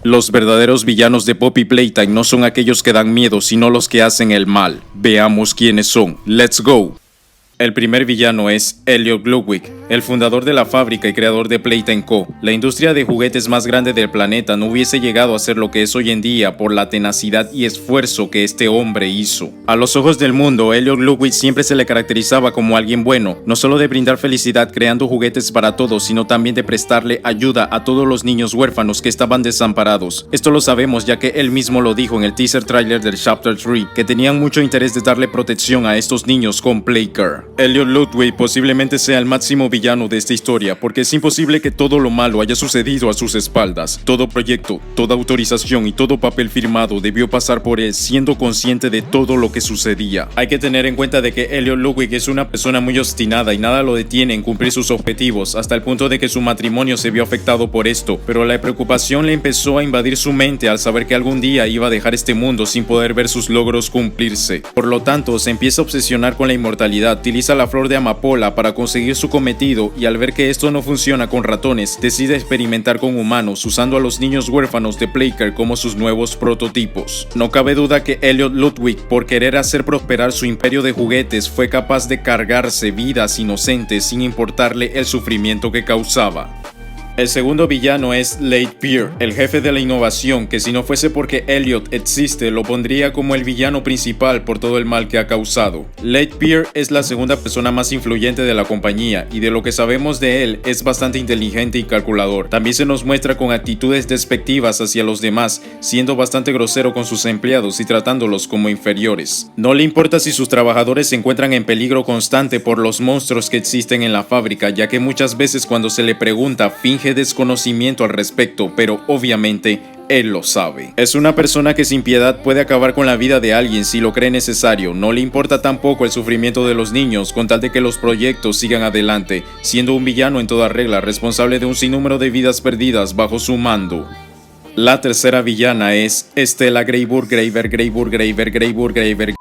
Los verdaderos villanos de Poppy Playtime no son aquellos que dan miedo, sino los que hacen el mal. Veamos quiénes son. ¡Let's go! El primer villano es Elliot Ludwig, el fundador de la fábrica y creador de Playtime Co. La industria de juguetes más grande del planeta no hubiese llegado a ser lo que es hoy en día por la tenacidad y esfuerzo que este hombre hizo. A los ojos del mundo, Elliot Ludwig siempre se le caracterizaba como alguien bueno, no solo de brindar felicidad creando juguetes para todos, sino también de prestarle ayuda a todos los niños huérfanos que estaban desamparados. Esto lo sabemos ya que él mismo lo dijo en el teaser trailer del Chapter 3, que tenían mucho interés de darle protección a estos niños con Playcare. Elliot Ludwig posiblemente sea el máximo villano de esta historia, porque es imposible que todo lo malo haya sucedido a sus espaldas. Todo proyecto, toda autorización y todo papel firmado debió pasar por él, siendo consciente de todo lo que sucedía. Hay que tener en cuenta de que Elliot Ludwig es una persona muy obstinada y nada lo detiene en cumplir sus objetivos, hasta el punto de que su matrimonio se vio afectado por esto, pero la preocupación le empezó a invadir su mente al saber que algún día iba a dejar este mundo sin poder ver sus logros cumplirse. Por lo tanto, se empieza a obsesionar con la inmortalidad, utiliza la flor de amapola para conseguir su cometido y al ver que esto no funciona con ratones, decide experimentar con humanos usando a los niños huérfanos de Playcare como sus nuevos prototipos. No cabe duda que Elliot Ludwig, por querer hacer prosperar su imperio de juguetes, fue capaz de cargarse vidas inocentes sin importarle el sufrimiento que causaba. El segundo villano es Lightyear, el jefe de la innovación, que si no fuese porque Elliot existe, lo pondría como el villano principal por todo el mal que ha causado. Lightyear es la segunda persona más influyente de la compañía, y de lo que sabemos de él, es bastante inteligente y calculador. También se nos muestra con actitudes despectivas hacia los demás, siendo bastante grosero con sus empleados y tratándolos como inferiores. No le importa si sus trabajadores se encuentran en peligro constante por los monstruos que existen en la fábrica, ya que muchas veces cuando se le pregunta, finge desconocimiento al respecto, pero obviamente él lo sabe. Es una persona que sin piedad puede acabar con la vida de alguien si lo cree necesario. No le importa tampoco el sufrimiento de los niños con tal de que los proyectos sigan adelante, siendo un villano en toda regla, responsable de un sinnúmero de vidas perdidas bajo su mando. La tercera villana es Stella Greyburg Graver.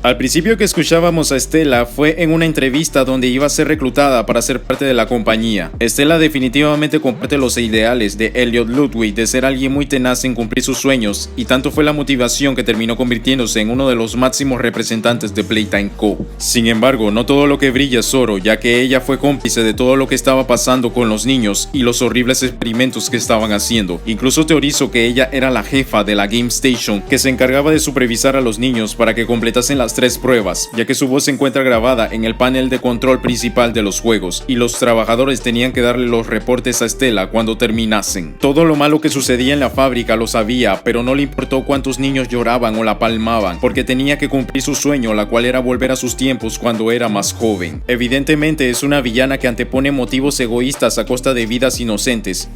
Al principio que escuchábamos a Stella fue en una entrevista donde iba a ser reclutada para ser parte de la compañía. Stella definitivamente comparte los ideales de Elliot Ludwig de ser alguien muy tenaz en cumplir sus sueños, y tanto fue la motivación que terminó convirtiéndose en uno de los máximos representantes de Playtime Co. Sin embargo, no todo lo que brilla es oro, ya que ella fue cómplice de todo lo que estaba pasando con los niños y los horribles experimentos que estaban haciendo. Incluso teorizo que ella era la jefa de la Game Station, que se encargaba de supervisar a los niños para que completasen las 3 pruebas, ya que su voz se encuentra grabada en el panel de control principal de los juegos, y los trabajadores tenían que darle los reportes a Stella cuando terminasen. Todo lo malo que sucedía en la fábrica lo sabía, pero no le importó cuántos niños lloraban o la palmaban, porque tenía que cumplir su sueño, la cual era volver a sus tiempos cuando era más joven. Evidentemente es una villana que antepone motivos egoístas a costa de vidas inocentes.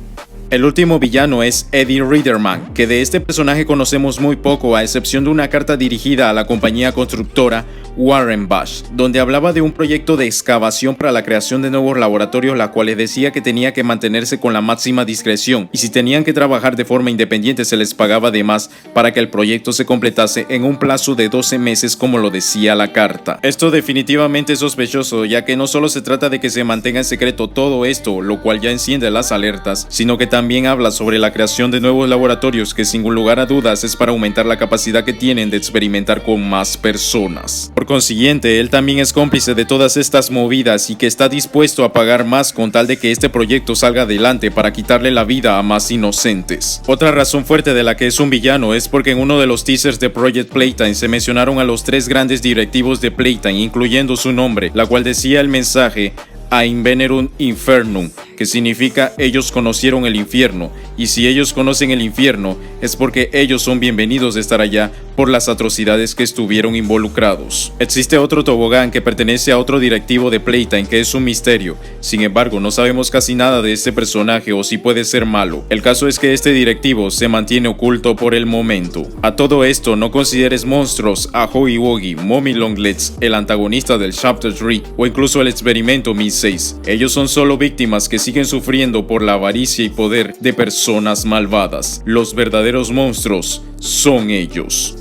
El último villano es Eddie Riederman, que de este personaje conocemos muy poco a excepción de una carta dirigida a la compañía constructora Warren Bush, donde hablaba de un proyecto de excavación para la creación de nuevos laboratorios, la cual decía que tenía que mantenerse con la máxima discreción, y si tenían que trabajar de forma independiente se les pagaba de más para que el proyecto se completase en un plazo de 12 meses como lo decía la carta. Esto definitivamente es sospechoso, ya que no solo se trata de que se mantenga en secreto todo esto, lo cual ya enciende las alertas, sino que también habla sobre la creación de nuevos laboratorios que sin lugar a dudas es para aumentar la capacidad que tienen de experimentar con más personas. Por consiguiente, él también es cómplice de todas estas movidas y que está dispuesto a pagar más con tal de que este proyecto salga adelante para quitarle la vida a más inocentes. Otra razón fuerte de la que es un villano es porque en uno de los teasers de Project Playtime se mencionaron a los 3 grandes directivos de Playtime, incluyendo su nombre, la cual decía el mensaje A Invenerum Infernum, que significa ellos conocieron el infierno, y si ellos conocen el infierno es porque ellos son bienvenidos de estar allá por las atrocidades que estuvieron involucrados. Existe otro tobogán que pertenece a otro directivo de Playtime que es un misterio, sin embargo no sabemos casi nada de este personaje o si puede ser malo. El caso es que este directivo se mantiene oculto por el momento. A todo esto no consideres monstruos a Huggy Wuggy, Mommy Longlegs, el antagonista del Chapter 3 o incluso el experimento Mi 6. Ellos son solo víctimas que siguen sufriendo por la avaricia y poder de personas malvadas. Los verdaderos monstruos son ellos.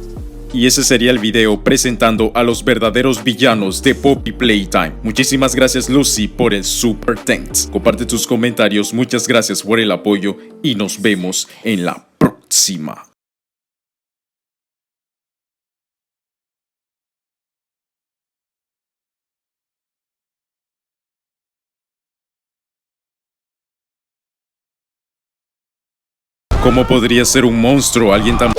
Y ese sería el video presentando a los verdaderos villanos de Poppy Playtime. Muchísimas gracias Lucy por el super thanks. Comparte tus comentarios, muchas gracias por el apoyo y nos vemos en la próxima. ¿Cómo podría ser un monstruo alguien tan...